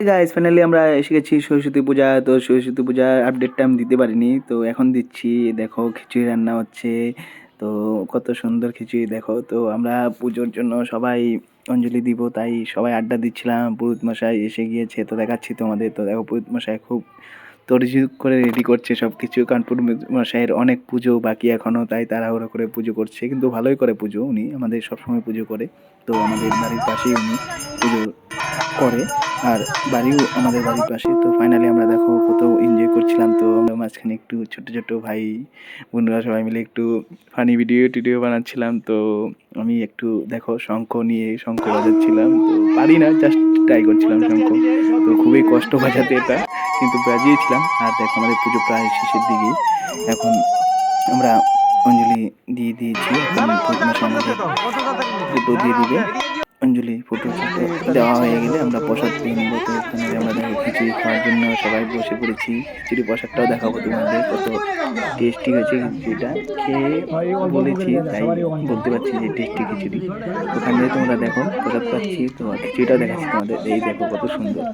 Guys finally আমরা এসে গেছি সরস্বতী পূজা। তো সরস্বতী পূজার আপডেটটা আমি দিতে পারিনি, তো এখন দিচ্ছি। দেখো খিচুড়ি রান্না হচ্ছে, তো কত সুন্দর খিচুড়ি দেখো। তো আমরা পুজোর জন্য সবাই অঞ্জলি দিব, তাই সবাই আড্ডা দিচ্ছিলাম। পুরোহিত মশাই এসে গিয়েছে, তো দেখাচ্ছি তোমাদের। তো দেখো পুরোহিত মশাই খুব তড়িঘড়ি করে রেডি করছে সব কিছু, কারণ পুরোহিত মশাইয়ের অনেক পুজো বাকি এখনও, তাই তাড়াহুড়ো করে পুজো করছে। কিন্তু ভালোই করে পুজো, উনি আমাদের সবসময় পুজো করে। তো আমাদের বাড়ির পাশেই উনি পুজো করে, আর বাড়িও আমাদের বাড়ির পাশে। তো ফাইনালি আমরা দেখো কত এনজয় করছিলাম। তো আমরা মাঝখানে একটু ছোট ছোট ভাই বোনরা সবাই মিলে একটু ফানি ভিডিও টিডিও বানাচ্ছিলাম। তো আমি একটু দেখো শঙ্খ নিয়ে শঙ্খ বাজাচ্ছিলাম, তো পারি না, জাস্ট ট্রাই করছিলাম শঙ্খ। তো খুবই কষ্ট বাজাতে এটা, কিন্তু বাজিয়েছিলাম। আর দেখো আমাদের পুজো প্রায় শেষের দিকেই। এখন আমরা অঞ্জলি দিয়ে দিয়েছি, এখন পুরোহিত মশাই আমাদের ফুটো দিয়ে দিবে। অঞ্জলি ফুটো দেওয়া হয়ে গেলে আমরা প্রসাদ পেয়ে নেবো। তো ফাইনালি আমরা দেখো খিচুড়ি খাওয়ার জন্য সবাই বসে পড়েছি। খিচুড়ি প্রসাদটাও দেখাবো তোমাদের, কত টেস্টি হয়েছে খিচুড়িটা। খেয়ে বলেছি তাই বলতে পারছি যে টেস্টি খিচুড়ি। তো ফাইনালি তোমরা দেখো প্রসাদ পাচ্ছি, তো খিচুড়িটাও দেখাচ্ছি তোমাদের। এই দেখো কত সুন্দর।